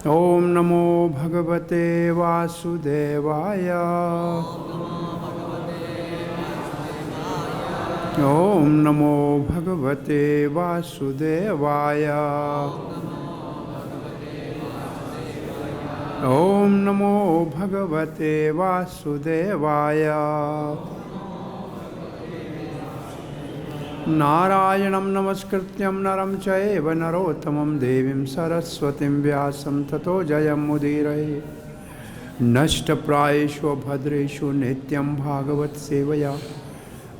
ओम नमो भगवते वासुदेवाय। ओम नमो भगवते वासुदेवाय। ओम नमो भगवते वासुदेवाय। नारायणं नमस्कृत्यं नरं चैव नरोत्तमं देवीं सरस्वतीं व्यासं ततो जयमुदीरये। नष्टप्रायेषु भद्रेषु नित्यं भागवत सेवया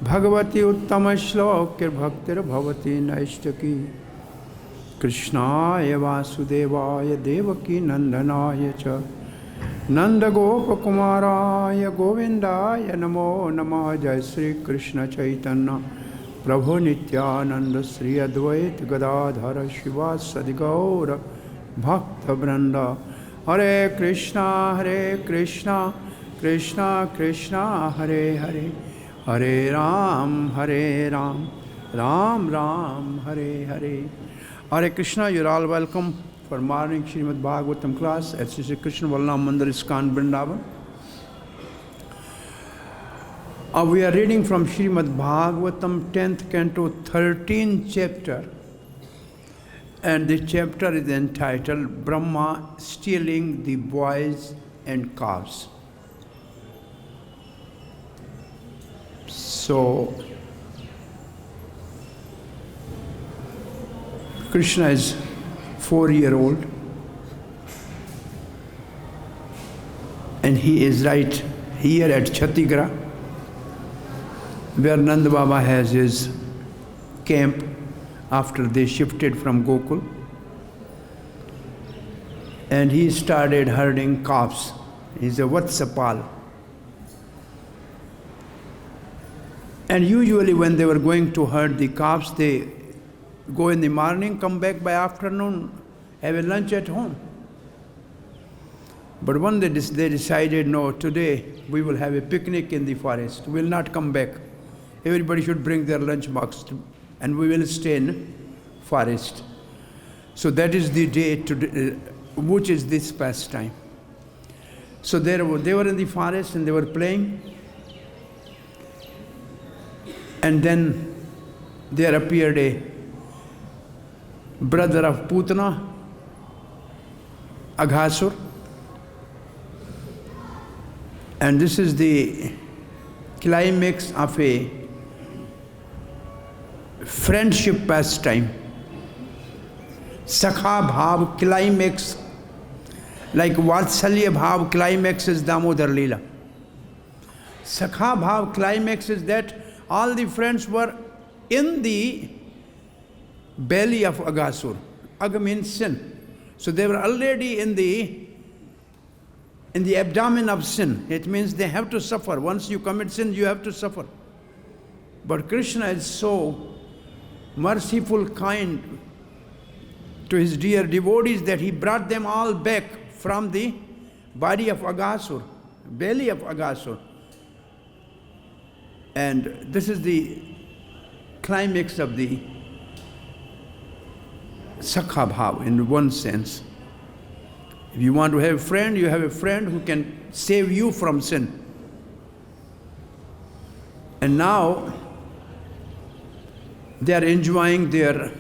भगवती उत्तमश्लोकैर्भक्तिर्भवति नैष्ठकी। कृष्णाय वासुदेवाय देवकी नंदनाय च नंदगोपकुमाराय गोविंदाय नमो नमः। जय श्री कृष्ण चैतन्य प्रभु नित्यानंद श्री अद्वैत गदाधर शिवासदि गौर भक्तवृंद। हरे कृष्णा कृष्णा कृष्णा हरे हरे, हरे Ram Ram Ram Hare Hare. Hare Krishna, you're all welcome for morning Srimad Bhagavatam class at Sri Krishna Balram Mandir, ISKCON, Vrindavan. We are reading from Srimad Bhagavatam 10th canto 13th chapter, and the chapter is entitled Brahma Stealing the Boys and Calves. So Krishna is 4-year-old, and he is right here at Chatigra, where Nanda Baba has his camp after they shifted from Gokul, and he started herding calves. He's a Vatsapal. And usually when they were going to herd the calves, they go in the morning, come back by afternoon, have a lunch at home. But one day they decided, no, today we will have a picnic in the forest. We will not come back. Everybody should bring their lunch box and we will stay in forest. So that is the day, which is this pastime. So they were in the forest and they were playing. And then there appeared a brother of Putana, Aghasur. And this is the climax of a friendship pastime. Sakha Bhav climax, like Vatsalya Bhav climax is Damodar Leela. Sakha Bhav climax is that all the friends were in the belly of Aghasur. Agha means sin. So they were already in the abdomen of sin. It means they have to suffer. Once you commit sin, you have to suffer. But Krishna is so merciful, kind to his dear devotees that he brought them all back from the body of Aghasur, belly of Aghasur. And this is the climax of the Sakha Bhav in one sense. If you want to have a friend, you have a friend who can save you from sin. And now they are enjoying their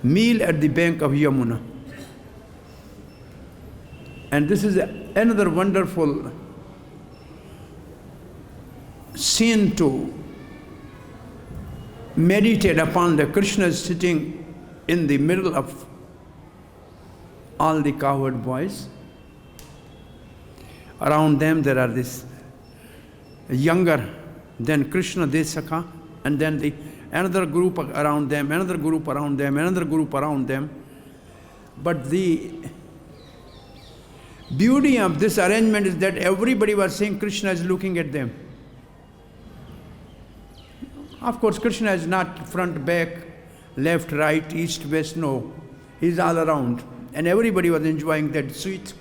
meal at the bank of Yamuna. And this is another wonderful scene to meditate upon. The Krishna is sitting in the middle of all the cowherd boys. Around them there are this younger than Krishna Desaka, and then another group around them, another group around them, another group around them. But the beauty of this arrangement is that everybody was saying Krishna is looking at them. Of course, Krishna is not front, back, left, right, east, west, no. He's all around. And everybody was enjoying that sweet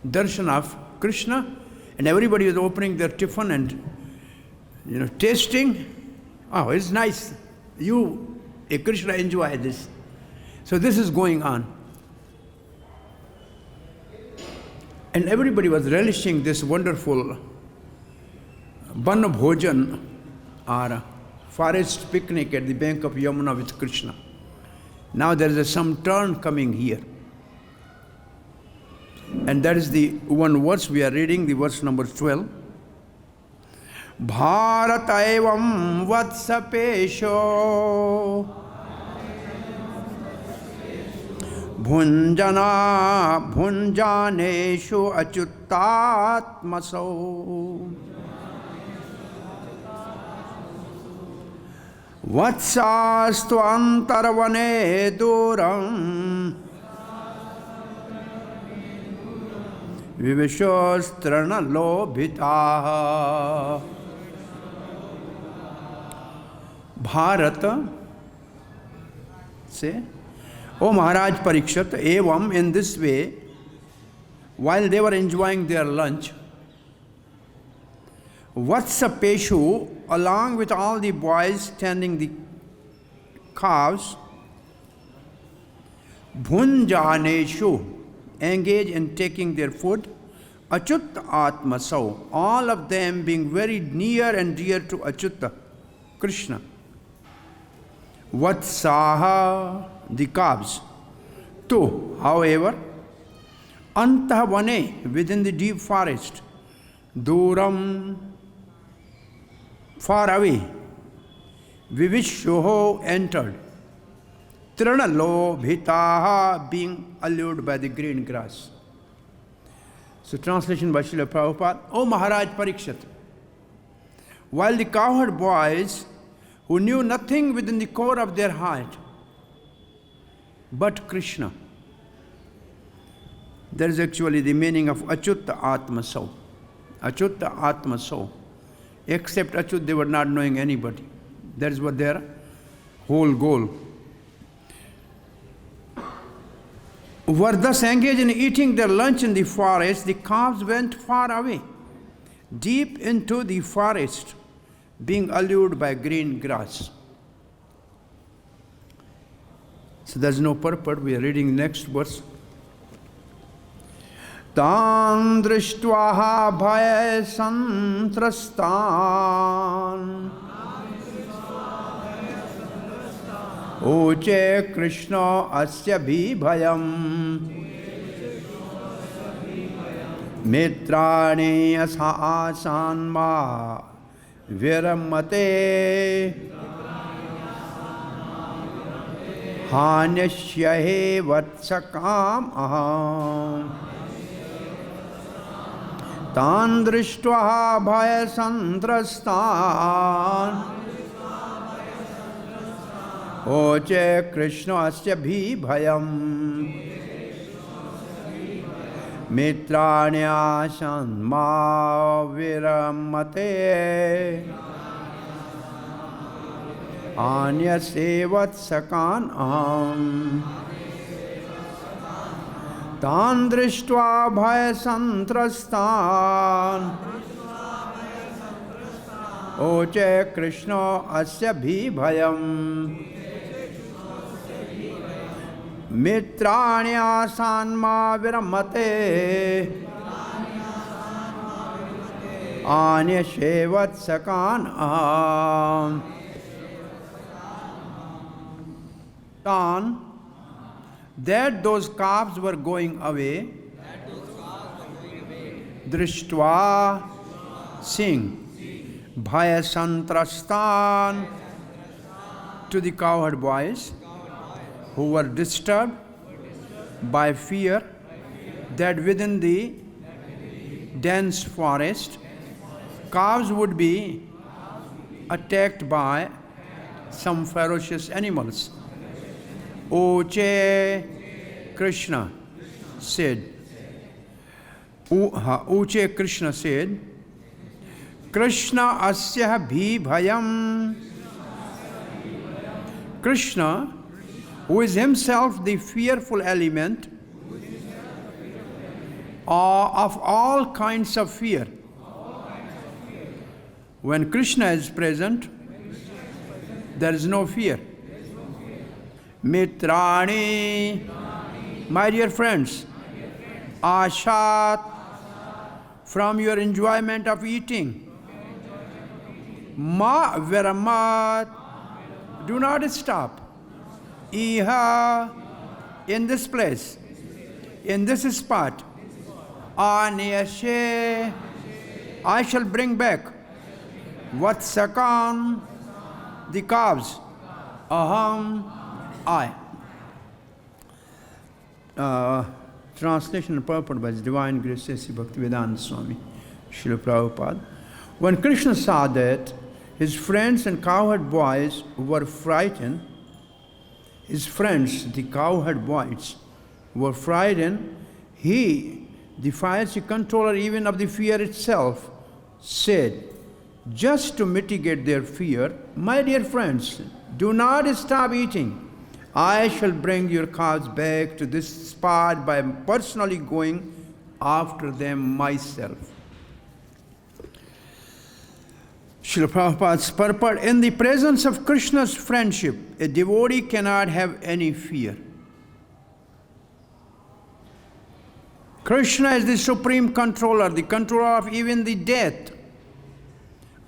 darshan of Krishna, and everybody was opening their tiffin and tasting. Oh, it's nice. You, Krishna, enjoy this. So this is going on. And everybody was relishing this wonderful Ban Bhojan or forest picnic at the bank of Yamuna with Krishna. Now there is some turn coming here. And that is the one verse we are reading, the verse number 12. Bharataivam vatsapesho bhunjana bhunjaneshu achyutatmaso vatsastu antarvane duram vivishostrana lobhita. Bharata, say, O Maharaj Parikshit, evam, in this way, while they were enjoying their lunch, Vatsapeshu, along with all the boys tending the calves, Bhunjaneshu, engage in taking their food, Achyut Atmasau, all of them being very near and dear to Achyuta, Krishna. Vatsaha, the calves. Tu, however, Antavane, within the deep forest, Duram, far away, Vivishuho entered, Trinalo Bhitaha, being allured by the green grass. So translation by Srila Prabhupada, O Maharaj Parikshit, while the cowherd boys who knew nothing within the core of their heart but Krishna, that is actually the meaning of Achyutta Atmasau. Achyutta Atmasau. Except Achyut, they were not knowing anybody. That is what their whole goal. Were thus engaged in eating their lunch in the forest, the calves went far away, deep into the forest, being allured by green grass. So there's no purport. We are reading the next verse. Tan drishtvaha bhaya santrastan Uche Krishna asya bhi bhayam Mitrani asa asanma viramate Hanyashyahe vatsakam aham Tan drishtvaha bhaya santrastan Oche Krishna asya bhi bhayam Mitranya sanma viramate Anya sevat sakan aham Tan drishtva bhaya santrastan Oche Krishna asya bhi bhayam Mitranya sanma viramate Anya sevat sakan aham That those calves were going away, Drishtva, seeing, Bhaya santrastan, to the cowherd boys who were disturbed by fear that within the dense forest, calves would be attacked by some ferocious animals. Uche Krishna said, Uche Krishna said, Krishna asya bhi bhayam. Krishna, who is himself the fearful element of all kinds of fear. When Krishna is present, there is no fear. Mitrani, my dear friends, Ashat, from your enjoyment of eating. Ma viramat, do not stop. Iha, in this place, in this spot. Aniyashe, I shall bring back. Vatsakan, the calves. Aham, I. Translation and purport by His Divine Grace Sri Bhaktivedanta Swami, Srila Prabhupada. When Krishna saw that his friends and cowherd boys were frightened, his friends, the cowherd boys, were frightened, he, the fiery controller even of the fear itself, said, just to mitigate their fear, my dear friends, do not stop eating. I shall bring your calves back to this spot by personally going after them myself. Srila Prabhupada's purport, in the presence of Krishna's friendship, a devotee cannot have any fear. Krishna is the supreme controller, the controller of even the death,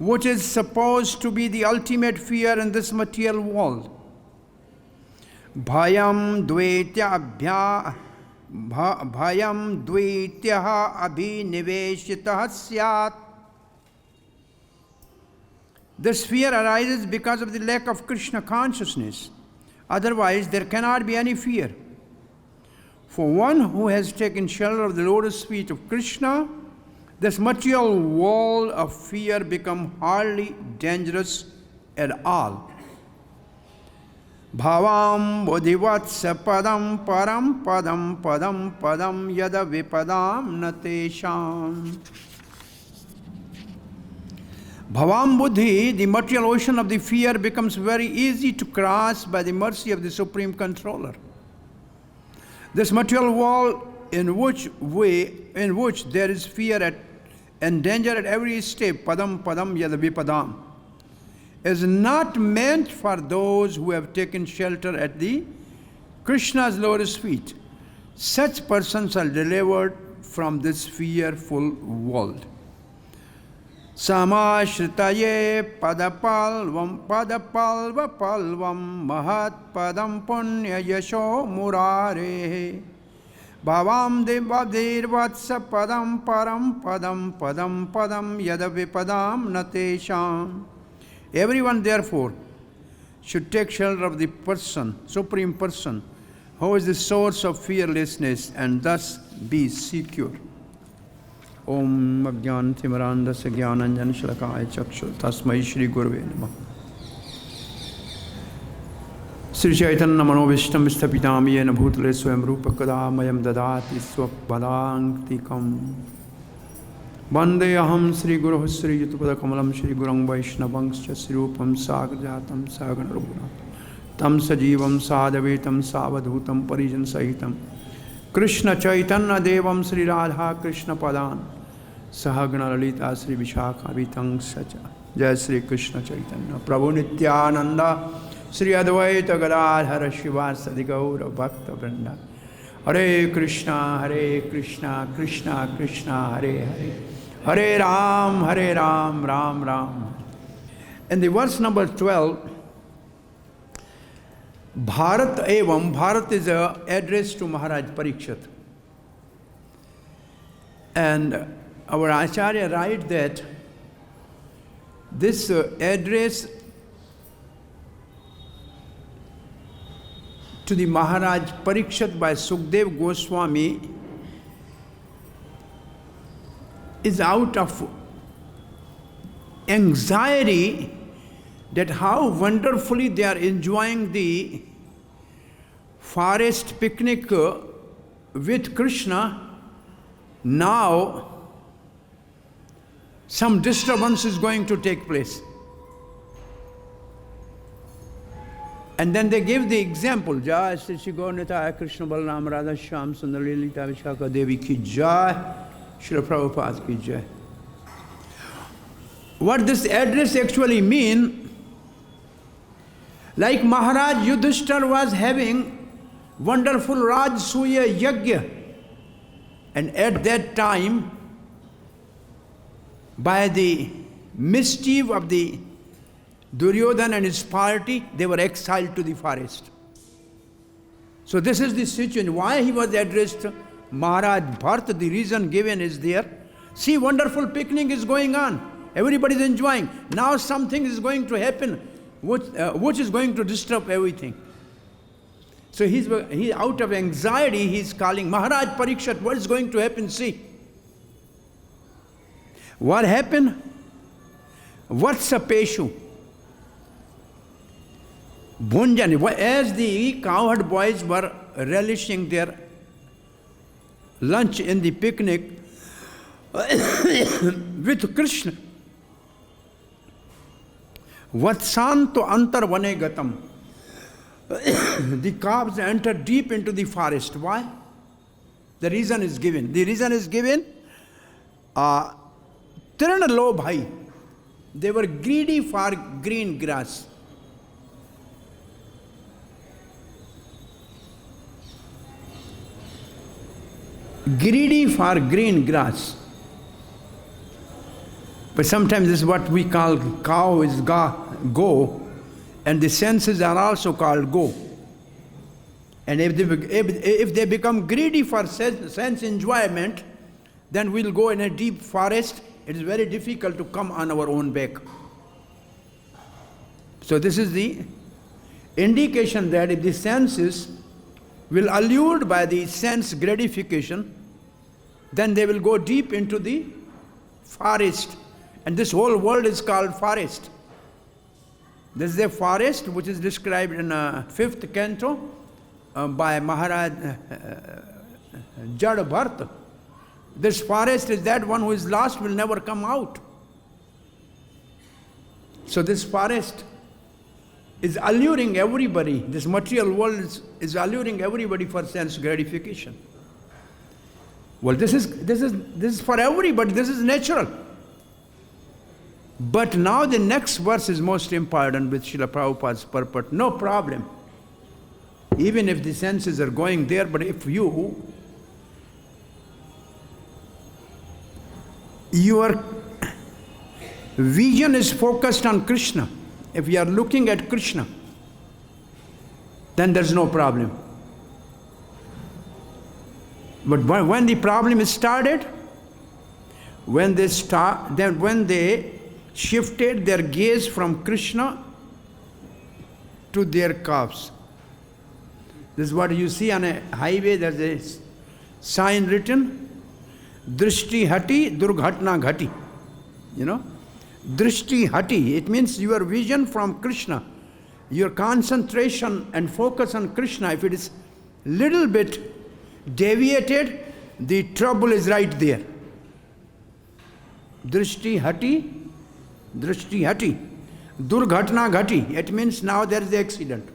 which is supposed to be the ultimate fear in this material world. Bhayam dvaitya abhiniveshitah syat. This fear arises because of the lack of Krishna consciousness. Otherwise, there cannot be any fear. For one who has taken shelter of the lotus feet of Krishna, this material world of fear becomes hardly dangerous at all. Bhavam bodhivatsa padam param padam padam padam yada vipadam natesham. Bhavam buddhi, the material ocean of the fear, becomes very easy to cross by the mercy of the Supreme Controller. This material world in which there is fear and danger at every step, padam padam yada vipadam, is not meant for those who have taken shelter at the Krishna's lotus feet. Such persons are delivered from this fearful world. Samashritaye padapalvam mahat padam punya yasho murare bhavam devadhirvatsa padam param padam padam padam yadavipadam natesham. Everyone, therefore, should take shelter of the person, Supreme Person, who is the source of fearlessness, and thus be secure. Om Agyan Timarandasya Gyananjan Shalakaya Chakshur Tasmai Shri Gurave Namah. Sri Chaitanya Manovishtam Sthapitam Yena Bhutale Swayam Rupa Kadamayam Dadati Swapadanktikam. Vande aham Sri Guru Sri Yutupada Kamalam Sri Gurang Vaishnavangscha Sri Rupam Sagrajatam Sagana Raghunath Tam Sajivam Sadhavetam Savadhutam Parijan Sahitam Krishna Chaitanya Devam Sri Radha Krishna Padan Sahagana Lalita Sri Vishakha Vitang Sacha. Jai Sri Krishna Chaitanya Prabhu Nityananda Sri Advaita Gadadhara Shivasadi Gaura Bhakta Vrinda. Hare Krishna Krishna Krishna Hare Hare Hare Ram Ram Ram. In the verse number 12, Bharat Evam, Bharat is an address to Maharaj Parikshit. And our Acharya writes that this address to the Maharaj Parikshit by Sukdev Goswami is out of anxiety that how wonderfully they are enjoying the forest picnic with Krishna. Now some disturbance is going to take place. And then they give the example, Jai Sri Sri Gaurnitaya Krishna Balaram Radha Shyam Sundar Lilita Vishakha Devi ki Jai, Srila Prabhupada ki Jai. What this address actually mean, like Maharaj Yudhishthira was having wonderful Rajasuya Yajna, and at that time by the mischief of the Duryodhana and his party, they were exiled to the forest. So this is the situation. Why he was addressed Maharaj Bharata, the reason given is there. See, wonderful picnic is going on. Everybody is enjoying. Now something is going to happen which is going to disturb everything. So he out of anxiety, he's calling, Maharaj Parikshit, what is going to happen? See. What happened? Vatsapeshu. Bhunjani. As the cowherd boys were relishing their lunch in the picnic with Krishna, Vatsanto antarvane gatam. The calves entered deep into the forest. Why? The reason is given. The reason is given. Tirana lobh hai. They were greedy for green grass. Greedy for green grass. But sometimes this is what we call cow is go, and the senses are also called go. And if they become greedy for sense enjoyment, then we'll go in a deep forest. It is very difficult to come on our own back. So this is the indication that if the senses will allured by the sense gratification, then they will go deep into the forest. And this whole world is called forest. This is a forest which is described in 5th canto by Maharaj Jada Bharata. This forest is that one who is lost will never come out. So this forest is alluring everybody. This material world is alluring everybody for sense gratification. Well, this is for everybody. This is natural. But now the next verse is most important with Srila Prabhupada's purport. No problem. Even if the senses are going there, but if your vision is focused on Krishna, if you are looking at Krishna, then there's no problem. But when the problem is started, when they shifted their gaze from Krishna to their calves. This is what you see on a highway. There's a sign written, Drishti Hati, Durghatna Ghati. You know? Drishti Hati. It means your vision from Krishna, your concentration and focus on Krishna, if it is little bit deviated, the trouble is right there. Drishti Hati, Drishti Hati. Durghatna Ghati. It means now there is the accident.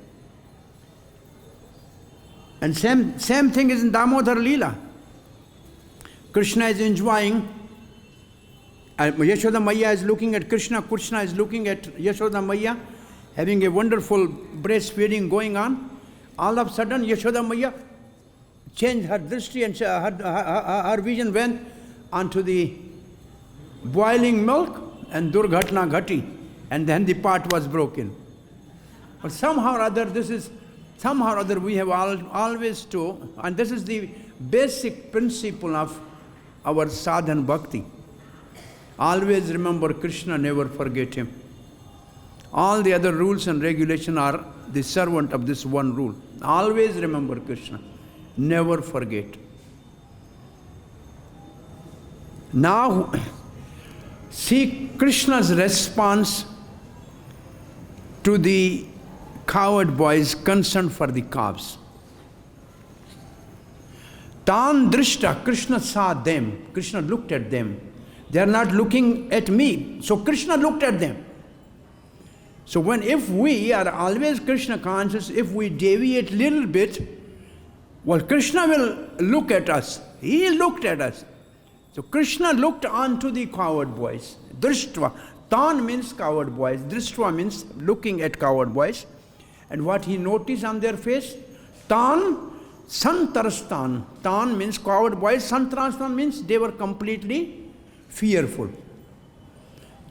And same thing is in Damodar Leela. Krishna is enjoying, Yashoda Maya is looking at Krishna, Krishna is looking at Yashoda Maya, having a wonderful breastfeeding going on. All of a sudden, Yashoda Maya changed her drishti and her vision went onto the boiling milk and Durghatna Ghati, and then the pot was broken. But somehow or other, we have always to, and this is the basic principle of our sadhana bhakti. Always remember Krishna, never forget him. All the other rules and regulations are the servant of this one rule. Always remember Krishna, never forget. Now, see Krishna's response to the cowherd boys concerned for the calves. Tan drishta, Krishna saw them. Krishna looked at them. They are not looking at me. So Krishna looked at them. So if we are always Krishna conscious, if we deviate little bit, well, Krishna will look at us. He looked at us. So Krishna looked onto the cowherd boys. Drishtva. Tan means cowherd boys. Drishtva means looking at cowherd boys. And what he noticed on their face? Tan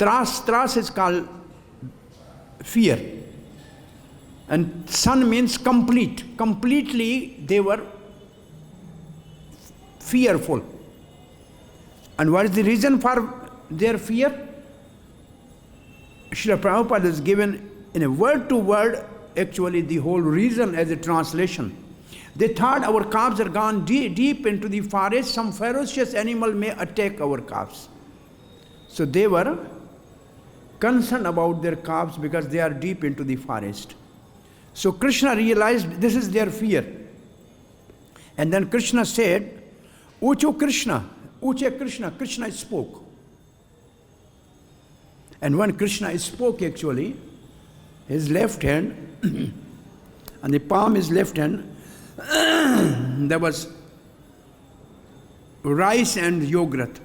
Tras is called fear. And san means complete. Completely they were fearful. And what is the reason for their fear? Srila Prabhupada is given in a word to word actually the whole reason as a translation. They thought our calves are gone deep into the forest, some ferocious animal may attack our calves. So they were concerned about their calves because they are deep into the forest. So Krishna realized this is their fear. And then Krishna said, Uche Krishna, Krishna spoke. And when Krishna spoke actually, his left hand, and the palm is left hand, there was rice and yogurt.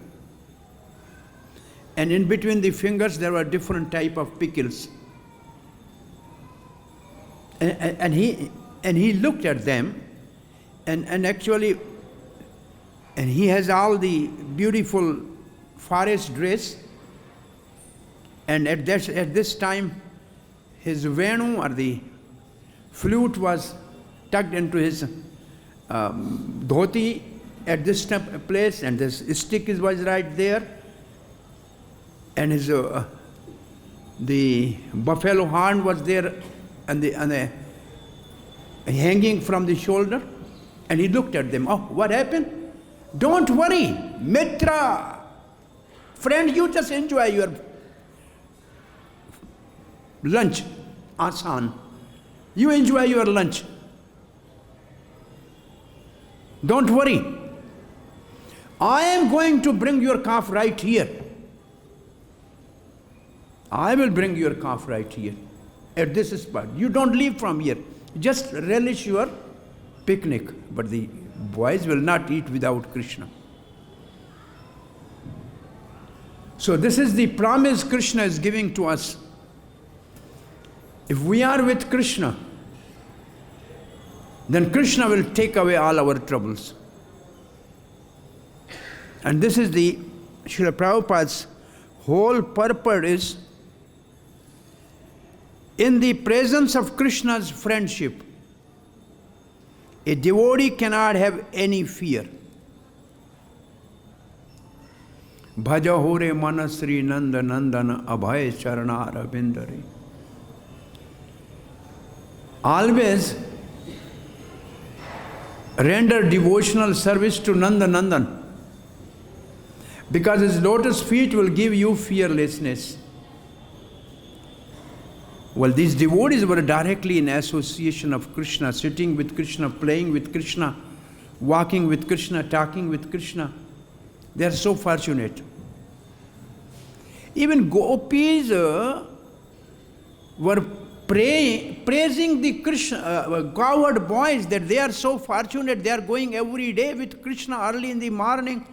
And in between the fingers there were different type of pickles. And he looked at them and actually, and he has all the beautiful forest dress. And at this time, his venu or the flute was tucked into his dhoti at this place, and this stick was right there, and his the buffalo horn was there, and the hanging from the shoulder, and he looked at them. Oh, what happened? Don't worry, Mitra, friend, you just enjoy your lunch, asan. You enjoy your lunch. Don't worry. I am going to bring your calf right here. I will bring your calf right here at this spot. You don't leave from here. Just relish your picnic. But the boys will not eat without Krishna. So this is the promise Krishna is giving to us. If we are with Krishna, then Krishna will take away all our troubles. And this is the Srila Prabhupada's whole purport is, in the presence of Krishna's friendship, a devotee cannot have any fear. Bhaja hore manasri nanda nandana abhay charana arabindare. Always render devotional service to Nanda Nandan, because his lotus feet will give you fearlessness. Well, these devotees were directly in association of Krishna, sitting with Krishna, playing with Krishna, walking with Krishna, talking with Krishna. They are so fortunate. Even gopis were praising the Krishna, cowherd boys, that they are so fortunate, they are going every day with Krishna early in the morning,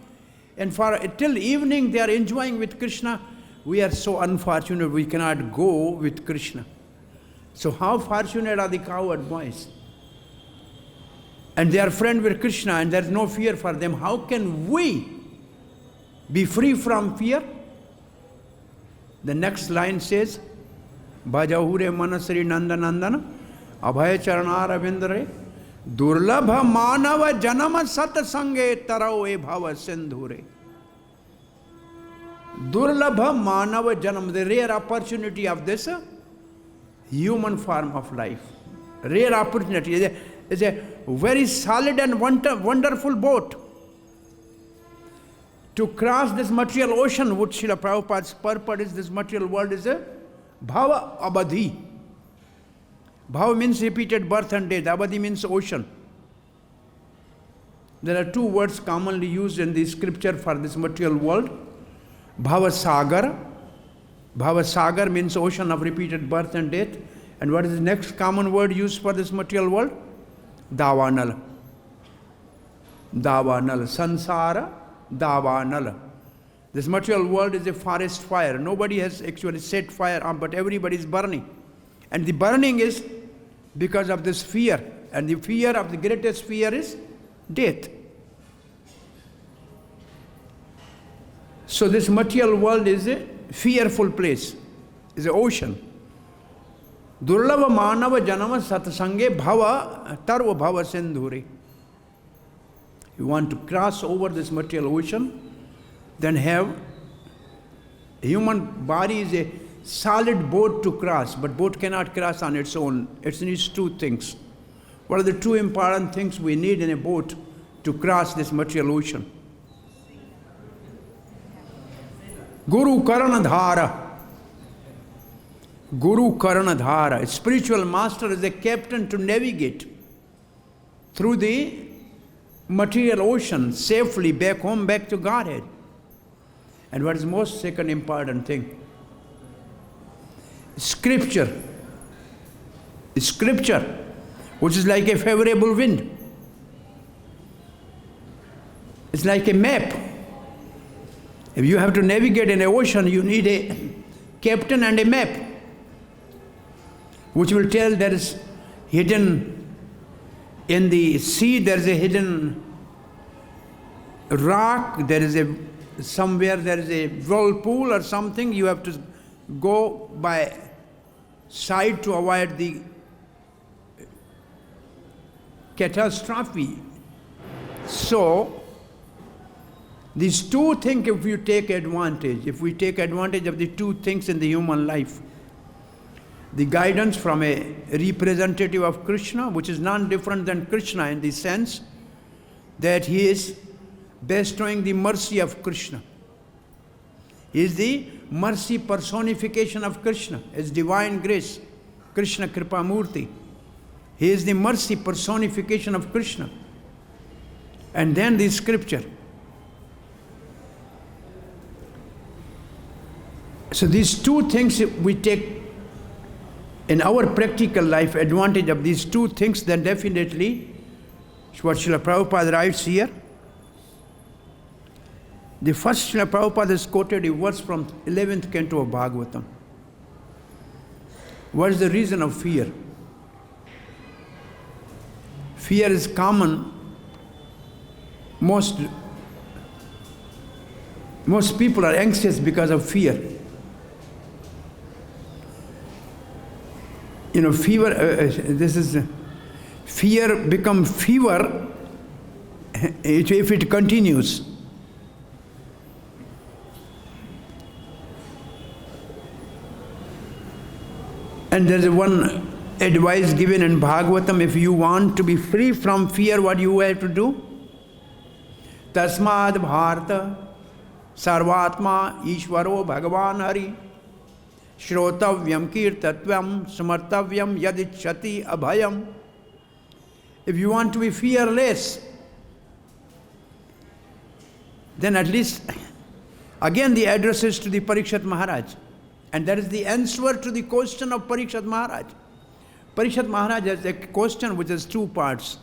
and for till evening they are enjoying with Krishna. We are so unfortunate, we cannot go with Krishna. So how fortunate are the cowherd boys? And they are friends with Krishna and there is no fear for them. How can we be free from fear? The next line says, Bhajahure manasri nanda nandana abhay charana ravindre durlabha manava janama sat sange tarao e bhava sindhure. Durlabha manava janam, the rare opportunity of this human form of life. Rare opportunity. It's a very solid and wonderful boat to cross this material ocean, which Srila Prabhupada's purport is, this material world is a bhava abadhi. Bhava means repeated birth and death. Abadhi means ocean. There are two words commonly used in the scripture for this material world. Bhava sagar. Bhava sagar means ocean of repeated birth and death. And what is the next common word used for this material world? Davanal. Davanal. Sansara, Davanal. This material world is a forest fire. Nobody has actually set fire on, but everybody is burning. And the burning is because of this fear. And the fear of the greatest fear is death. So this material world is a fearful place, is the ocean. Durlava manava janama satsange bhava tarva bhava sindhuri. You want to cross over this material ocean, then have human body is a solid boat to cross, but boat cannot cross on its own. It needs two things. What are the two important things we need in a boat to cross this material ocean? Guru Karanadhara. Guru Karanadhara. A spiritual master is a captain to navigate through the material ocean safely back home, back to Godhead. And what is most second important thing? Scripture. Scripture, which is like a favorable wind. It's like a map. If you have to navigate in an ocean, you need a captain and a map, which will tell there is hidden in the sea, there is a hidden rock, there is somewhere there is a whirlpool or something. You have to go by side to avoid the catastrophe. So, these two things, if we take advantage of the two things in the human life, the guidance from a representative of Krishna, which is none different than Krishna in the sense that he is bestowing the mercy of Krishna. He is the mercy personification of Krishna, his divine grace, Krishna Kripamurti. He is the mercy personification of Krishna. And then the scripture. So these two things, if we take in our practical life advantage of these two things, then definitely, what Srila Prabhupada writes here, the first Srila Prabhupada is quoted a verse from 11th canto of Bhagavatam. What is the reason of fear? Fear is common. Most people are anxious because of fear. You know, fear become fever if it continues. And there is one advice given in Bhagavatam: if you want to be free from fear, what you have to do? Tasmad Bharata Sarvatma Ishvaro Bhagavan Hari Shrotavyam Kirtatvam Samartavyam Yadichati Abhayam. If you want to be fearless, then at least, again the address is to the Parikshit Maharaj. And that is the answer to the question of Parikshit Maharaj. Parikshit Maharaj has a question which has two parts.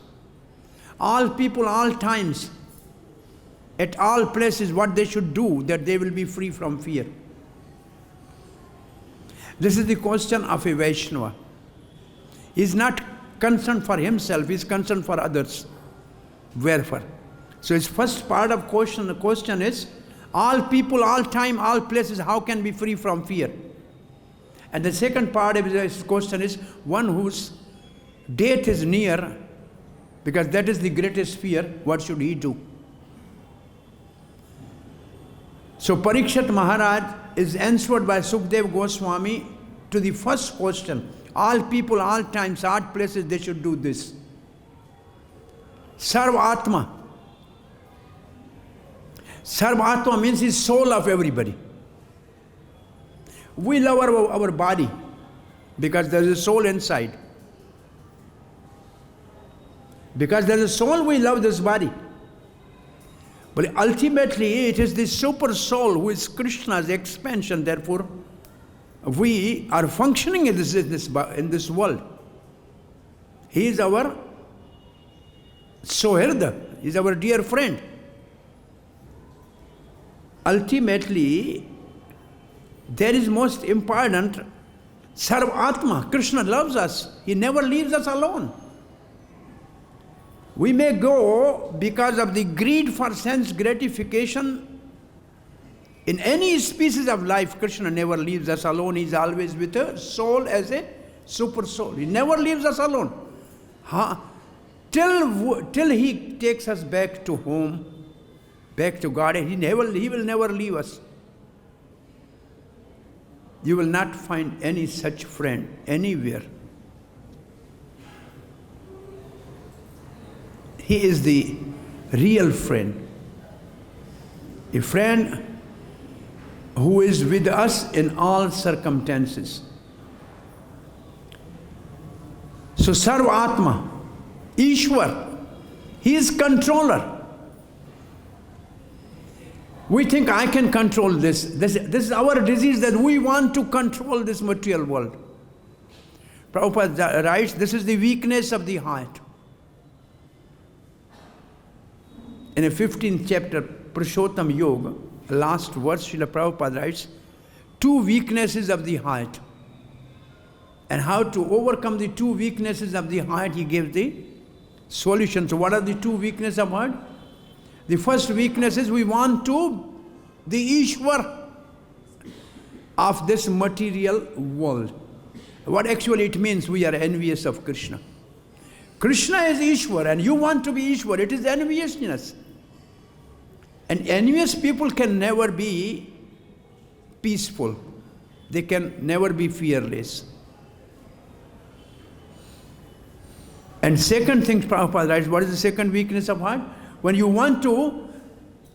All people, all times, at all places, what they should do that they will be free from fear. This is the question of a Vaishnava. He is not concerned for himself, he is concerned for others. Wherefore? So his first part of the question is, all people, all time, all places, how can be free from fear? And the second part of his question is, one whose death is near, because that is the greatest fear, what should he do? So Parikshit Maharaj is answered by Sukdev Goswami to the first question. All people, all times, all places, they should do this. Sarva Atma. Sarva Atma means the soul of everybody. We love our body because there is a soul inside. Because there is a soul, we love this body. But ultimately, it is the super soul who is Krishna's expansion. Therefore, we are functioning in this world. He is our Sohirda, he is our dear friend. Ultimately, there is most important, Sarva Atma. Krishna loves us. He never leaves us alone. We may go because of the greed for sense gratification In any species of life, Krishna never leaves us alone. He's always with a soul as a super soul. He never leaves us alone. Till he takes us back to home, back to God, he will never leave us. You will not find any such friend anywhere. He is the real friend. A friend who is with us in all circumstances. So Sarva Atma, Ishwar, he is controller. We think I can control this. This is our disease, that we want to control this material world. Prabhupada writes, this is the weakness of the heart. In the 15th chapter, Purushottam Yoga, last verse, Srila Prabhupada writes, 2 weaknesses of the heart. And how to overcome the 2 weaknesses of the heart, he gave the solution. So what are the 2 weaknesses of heart? The first weakness is we want to the Ishwar of this material world. What actually it means, we are envious of Krishna. Krishna is Ishwar and you want to be Ishwar. It is enviousness. And envious people can never be peaceful. They can never be fearless. And second thing, Prabhupada writes, what is the second weakness of heart? When you want to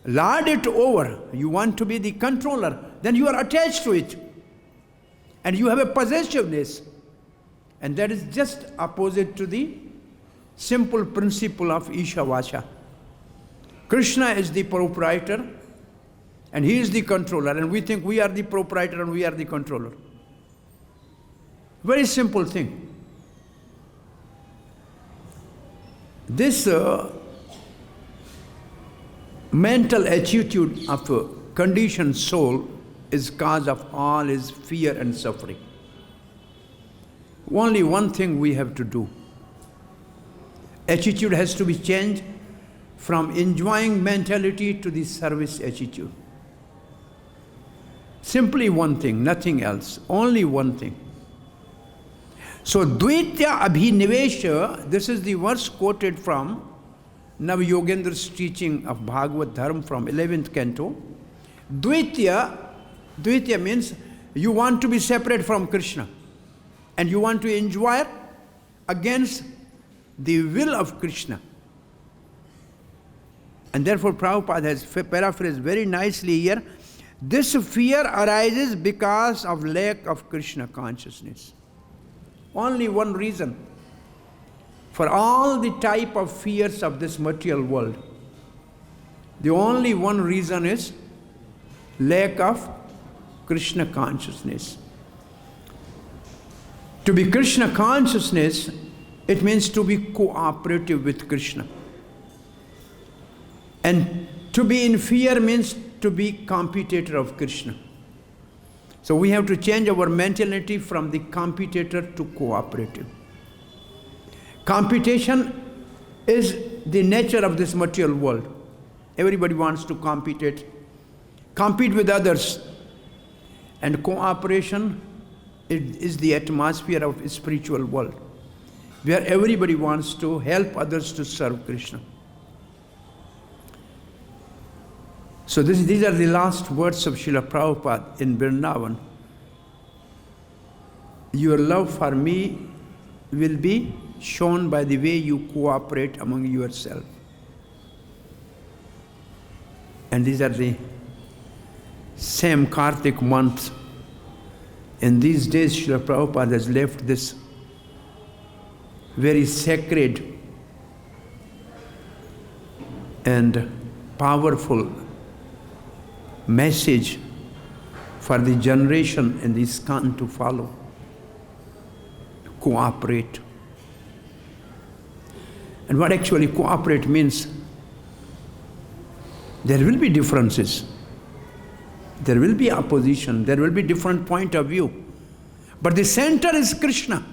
lord it over, you want to be the controller, then you are attached to it. And you have a possessiveness. And that is just opposite to the simple principle of Ishavasha. Krishna is the proprietor and he is the controller, and we think we are the proprietor and we are the controller. Very simple thing. This mental attitude of a conditioned soul is cause of all his fear and suffering. Only one thing we have to do. Attitude has to be changed from enjoying mentality to the service attitude. Simply one thing, nothing else, only one thing. So Dvaitya Abhinivesha, this is the verse quoted from Navayogendra's teaching of Bhagavad Dharma from 11th canto. Dvaitya means you want to be separate from Krishna and you want to enjoy against the will of Krishna. And therefore Prabhupada has paraphrased very nicely here, this fear arises because of lack of Krishna consciousness. Only one reason for all the type of fears of this material world. The only one reason is lack of Krishna consciousness. To be Krishna consciousness, it means to be cooperative with Krishna. And to be in fear means to be competitor of Krishna. So we have to change our mentality from the competitor to cooperative. Competition is the nature of this material world. Everybody wants to compete with others. And cooperation is the atmosphere of the spiritual world, where everybody wants to help others to serve Krishna. So these are the last words of Srila Prabhupada in Vrindavan. Your love for me will be shown by the way you cooperate among yourself. And these are the same Kartik month. In these days, Srila Prabhupada has left this very sacred and powerful message for the generation in the ISKCON to follow. Cooperate. And what actually cooperate means, there will be differences. There will be opposition. There will be different point of view. But the center is Krishna.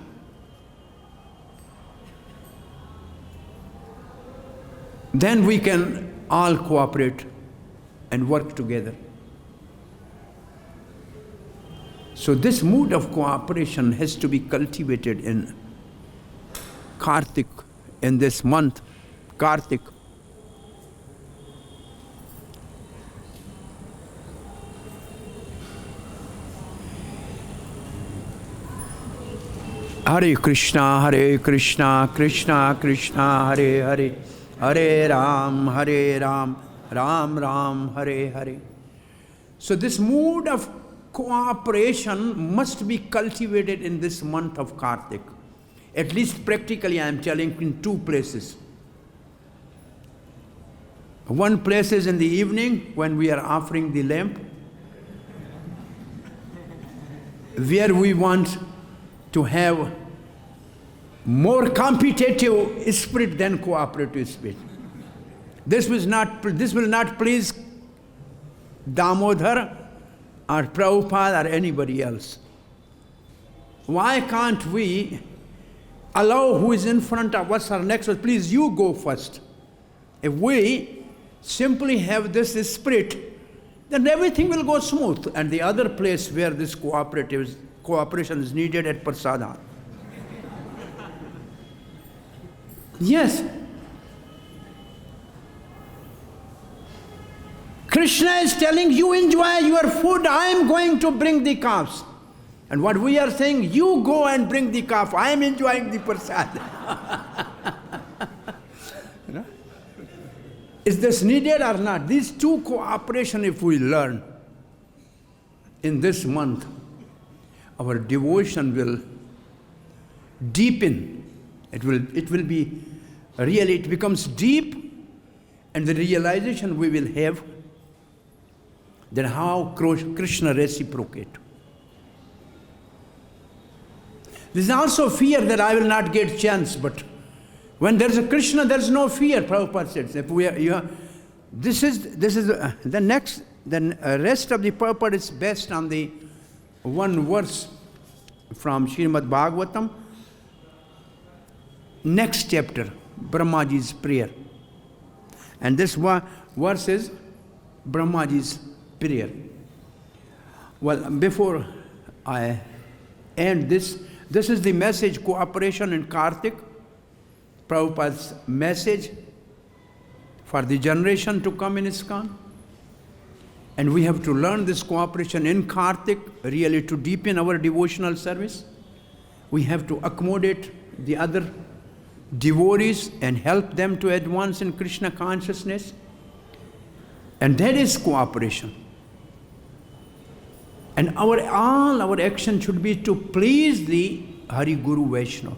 Then we can all cooperate and work together. So this mood of cooperation has to be cultivated in Kartik, in this month, Kartik. Hare Krishna, Krishna Krishna, Hare Hare, Hare Ram, Ram Ram, Hare Hare. So this mood of cooperation must be cultivated in this month of Kartik. At least practically I am telling in two places. One place is in the evening when we are offering the lamp, where we want to have more competitive spirit than cooperative spirit. This will not please Damodar or Prabhupada or anybody else. Why can't we allow who is in front of us or next to us, please you go first. If we simply have this spirit, then everything will go smooth. And the other place where this cooperation is needed at Prasada. Yes. Krishna is telling you enjoy your food, I am going to bring the calves. And what we are saying, you go and bring the calf, I am enjoying the prasad. You know? Is this needed or not? These two cooperation, if we learn in this month, our devotion will deepen. It will be really, it becomes deep, and the realization we will have that how Krishna reciprocate. There is also fear that I will not get chance, but when there is a Krishna, there is no fear. Prabhupada said. If we are, this is the next. Then rest of the purport is based on the one verse from Srimad Bhagavatam. Next chapter, Brahmaji's prayer, and this verse is Brahmaji's prayer. Well, before I end this. This is the message, cooperation in Kartik, Prabhupada's message for the generation to come in ISKCON. And we have to learn this cooperation in Kartik, really to deepen our devotional service. We have to accommodate the other devotees and help them to advance in Krishna consciousness. And that is cooperation. And all our action should be to please the Hari Guru Vaishnava.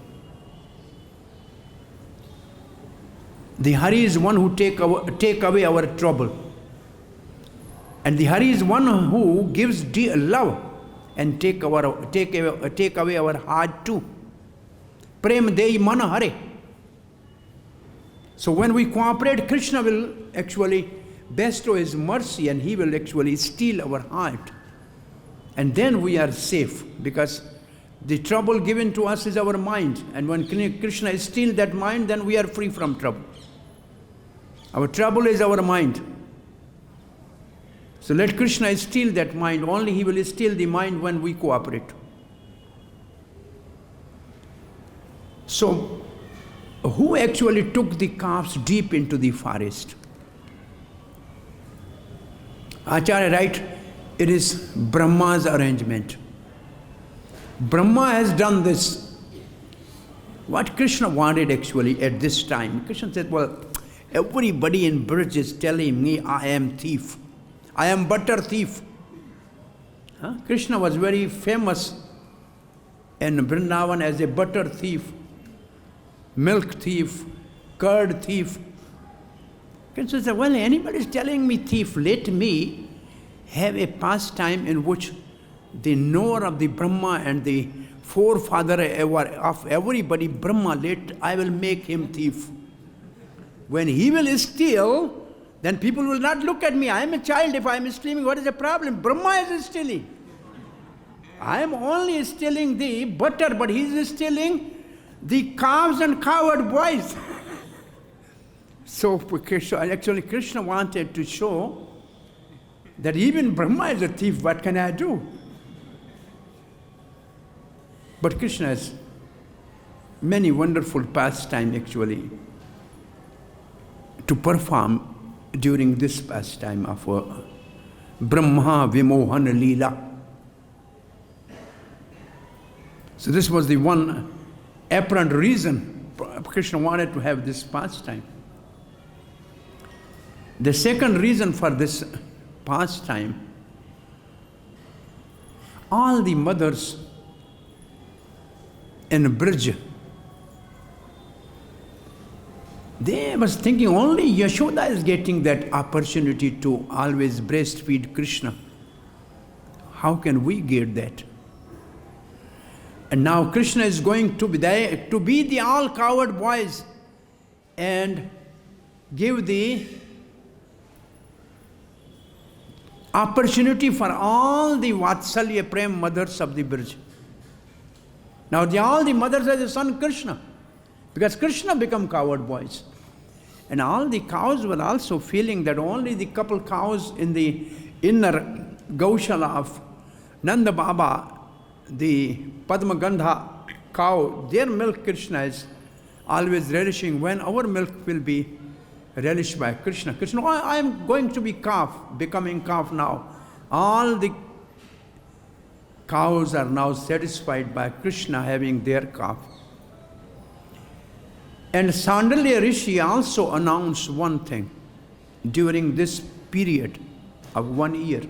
The Hari is one who take away our trouble. And the Hari is one who gives love and take away our heart too. Prem Dei Mana Hare. So when we cooperate, Krishna will actually bestow his mercy and he will actually steal our heart. And then we are safe, because the trouble given to us is our mind. And when Krishna steals that mind, then we are free from trouble. Our trouble is our mind. So let Krishna steal that mind. Only he will steal the mind when we cooperate. So, who actually took the calves deep into the forest? Acharya writes, it is Brahma's arrangement. Brahma has done this. What Krishna wanted actually at this time, Krishna said, well, everybody in Braj is telling me I am thief. I am butter thief. Krishna was very famous in Vrindavan as a butter thief, milk thief, curd thief. Krishna said, well, anybody is telling me thief, let me have a pastime in which the knower of the Brahma and the forefather of everybody, Brahma, I will make him thief. When he will steal, then people will not look at me. I am a child. If I am stealing, what is the problem? Brahma is stealing. I am only stealing the butter, but he is stealing the calves and cowherd boys. So Krishna wanted to show that even Brahma is a thief. What can I do? But Krishna has many wonderful pastime actually to perform during this pastime of Brahma Vimohana Leela. So this was the one apparent reason Krishna wanted to have this pastime. The second reason for this pastime, all the mothers in Brij, they was thinking only Yashoda is getting that opportunity to always breastfeed Krishna. How can we get that? And now Krishna is going to be there to be the all coward boys and give the opportunity for all the Vatsalya Prem mothers of the Brij. Now all the mothers are the son Krishna, because Krishna become coward boys. And all the cows were also feeling that only the couple cows in the inner Gaushala of Nanda Baba, the Padma Gandha cow, their milk Krishna is always relishing. When our milk will be relished by Krishna. Krishna, I am going to be calf, becoming calf now. All the cows are now satisfied by Krishna having their calf. And Sandalya Rishi also announced one thing during this period of 1 year.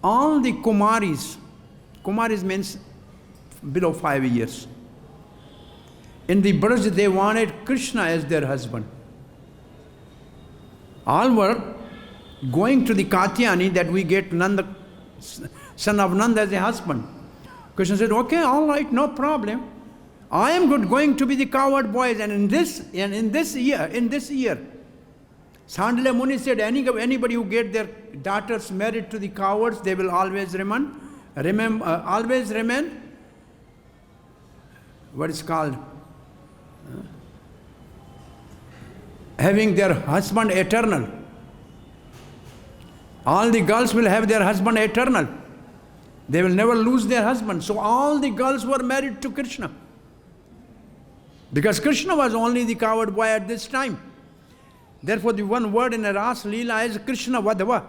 All the Kumaris means below 5 years, in the Braj they wanted Krishna as their husband. All were going to the Katyayani that we get Nanda, son of Nanda, as a husband. Krishna said, okay, all right, no problem. I am going to be the coward boys, and in this year, Sandalya Muni said, anybody who get their daughters married to the cowards, they will always remain what is called having their husband eternal. All the girls will have their husband eternal. They will never lose their husband. So all the girls were married to Krishna, because Krishna was only the coward boy at this time. Therefore the one word in a Ras Leela is Krishna Vadhava.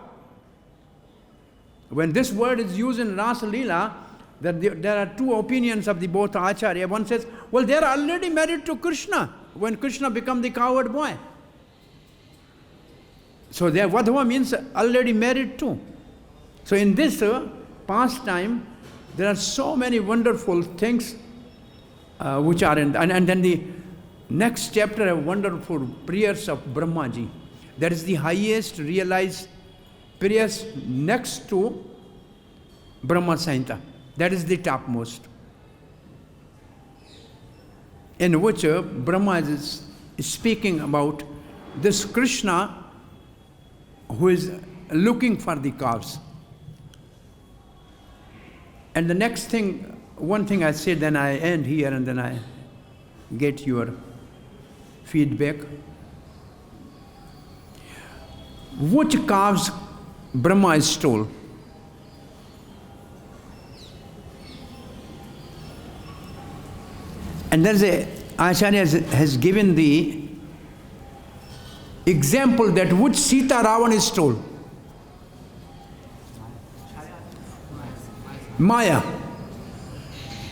When this word is used in Ras Leela, there are two opinions of the both Acharya. One says, well, they are already married to Krishna when Krishna became the coward boy. So their Vadhava means already married too. So in this pastime, there are so many wonderful things which are in, and then the next chapter have wonderful prayers of Brahmaji. That is the highest realized prayers next to Brahma Samhita. That is the topmost, in which Brahma is speaking about this Krishna who is looking for the calves. And the next thing, one thing I say, then I end here and then I get your feedback. Which calves Brahma stole? And there's Acharya has given the example that which Sita Ravana stole. Maya.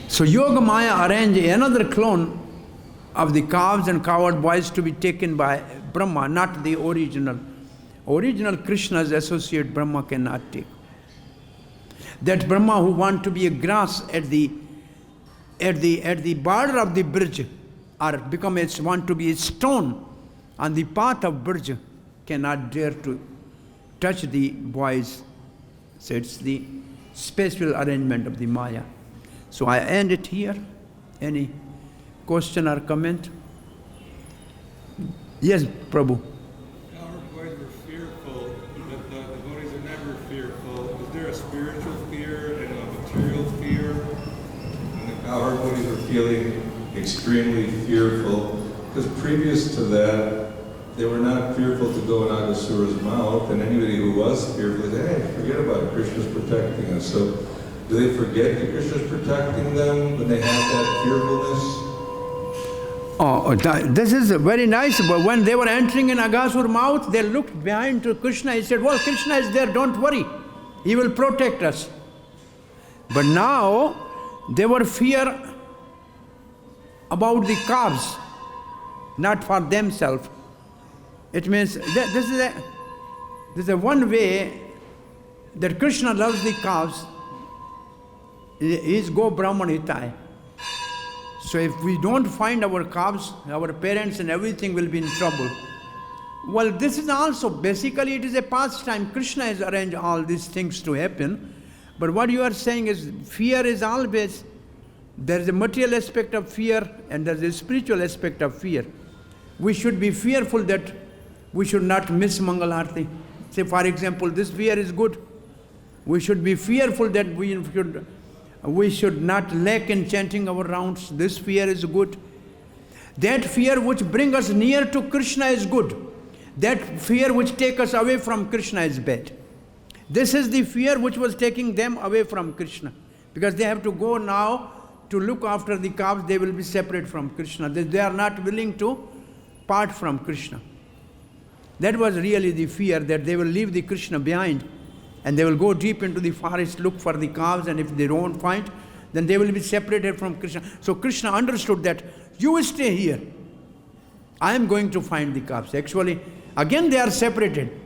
So Yoga Maya arranged another clone of the calves and coward boys to be taken by Brahma, not the original. Original Krishna's associate Brahma cannot take. That Brahma who want to be a grass at the border of the Brij, or want to be a stone on the path of Brij, cannot dare to touch the boys. So it's the special arrangement of the Maya. So I end it here. Any question or comment? Yes, Prabhu. Coward boys were fearful, but the devotees are never fearful. Is there a spiritual fear and a material fear? And the coward boys were feeling extremely fearful, because previous to that, they were not fearful to go in Aghasura's mouth, and anybody who was fearful said, hey, forget about it, Krishna's protecting us. So Do they forget that Krishna's protecting them when they have that fearfulness? This is very nice. But when they were entering in Agasur's mouth, they looked behind to Krishna. He said, well, Krishna is there, don't worry. He will protect us. But now, they were fear about the calves, not for themselves. It means that this is a one way that Krishna loves the calves. He is Go Brahman Hitai. So if we don't find our calves, our parents and everything will be in trouble. Well, this is also, basically it is a pastime. Krishna has arranged all these things to happen. But what you are saying is, fear is always, there is a material aspect of fear and there is a spiritual aspect of fear. We should be fearful that we should not miss Mangal Arati. Say, for example, this fear is good. We should be fearful that we should not lack in chanting our rounds. This fear is good. That fear which brings us near to Krishna is good. That fear which takes us away from Krishna is bad. This is the fear which was taking them away from Krishna. Because they have to go now to look after the calves, they will be separate from Krishna. They are not willing to part from Krishna. That was really the fear, that they will leave the Krishna behind and they will go deep into the forest, look for the calves, and if they don't find, then they will be separated from Krishna. So Krishna understood that, you will stay here. I am going to find the calves. Actually, again they are separated.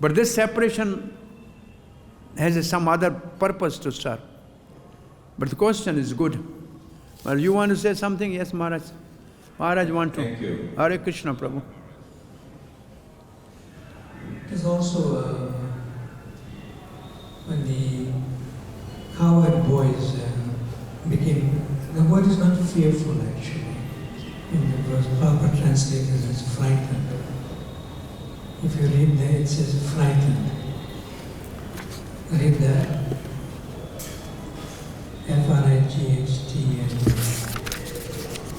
But this separation has some other purpose to serve. But the question is good. Well, you want to say something? Yes, Maharaj. Maharaj want to. Thank you. Hare Krishna, Prabhu. There's also when the cowherd boys became, the word is not fearful actually. In the verse, Prabhupada translated as frightened. If you read there, it says frightened. Read that. F-R-I-G-H-T-N.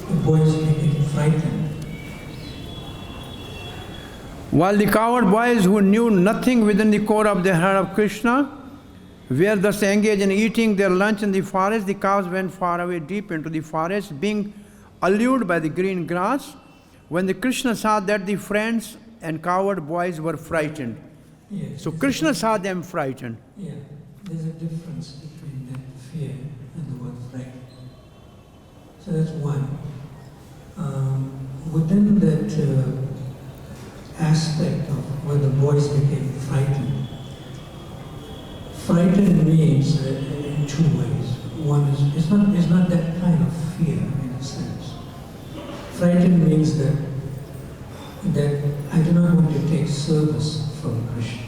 The boys became frightened. While the cowherd boys who knew nothing within the core of the heart of Krishna were thus engaged in eating their lunch in the forest, the cows went far away deep into the forest, being allured by the green grass. When the Krishna saw that the friends and cowherd boys were frightened. Yes, So Krishna saw them frightened. yeah, there's a difference between that fear and the word frightened. So that's one. Within that aspect of when the boys became frightened, frightened means in two ways. One is, it's not that kind of fear in a sense. Frightened means that I do not want to take service from Krishna.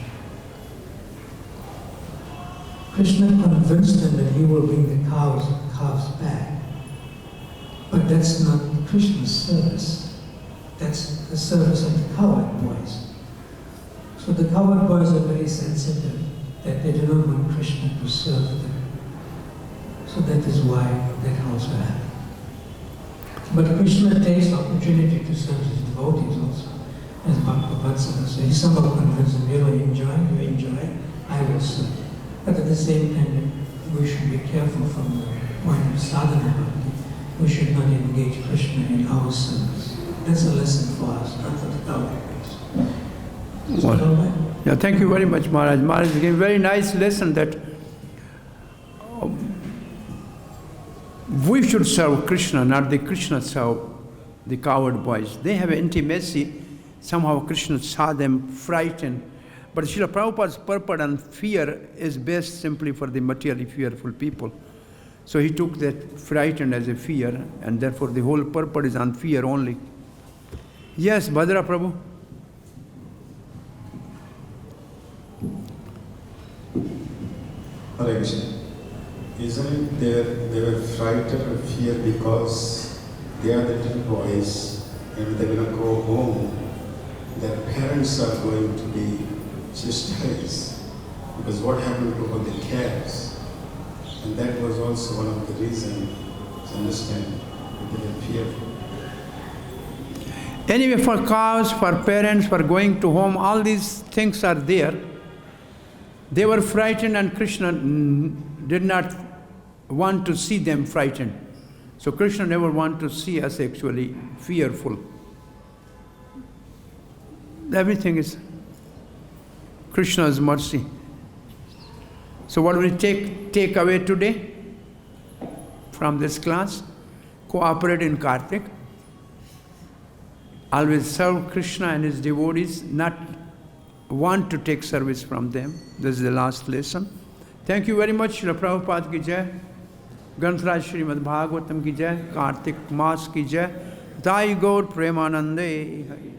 Krishna convinced them that he will bring the calves back. But that's not Krishna's service. That's the service of the cowherd boys. So the cowherd boys are very sensitive that they do not want Krishna to serve them. So that is why that also happened. But Krishna takes opportunity to serve his devotees also. As Bhakti says, he somehow convinces them, you enjoy, I will serve. But at the same time, we should be careful from the point of sadhana bhakti. We should not engage Krishna in our service. That's a lesson for us, not for the cowherd. Is that all right? Yeah, thank you very much, Maharaj. Maharaj gave a very nice lesson that we should serve Krishna, not the Krishna serve the cowherd boys. They have intimacy. Somehow Krishna saw them frightened. But Srila Prabhupada's purport on fear is best simply for the materially fearful people. So he took that frightened as a fear, and therefore the whole purport is on fear only. Yes, Bhadra Prabhu. Hare Krishna. Isn't it they were frightened and fear because they are the little boys, and when they're going to go home, their parents are going to be chastised because what happened to all the calves? And that was also one of the reasons to understand that they were fearful. Anyway, for cows, for parents, for going to home, all these things are there. They were frightened and Krishna did not want to see them frightened. So Krishna never want to see us actually fearful. Everything is Krishna's mercy. So what will we take away today from this class? Cooperate in Kartik. Always serve Krishna and his devotees, not want to take service from them. This is the last lesson. Thank you very much. Srila Prabhupada ki jai. Grantaraj Srimad Bhagavatam ki jai. Kartik Maas ki jai. Dai Gaur Premanande.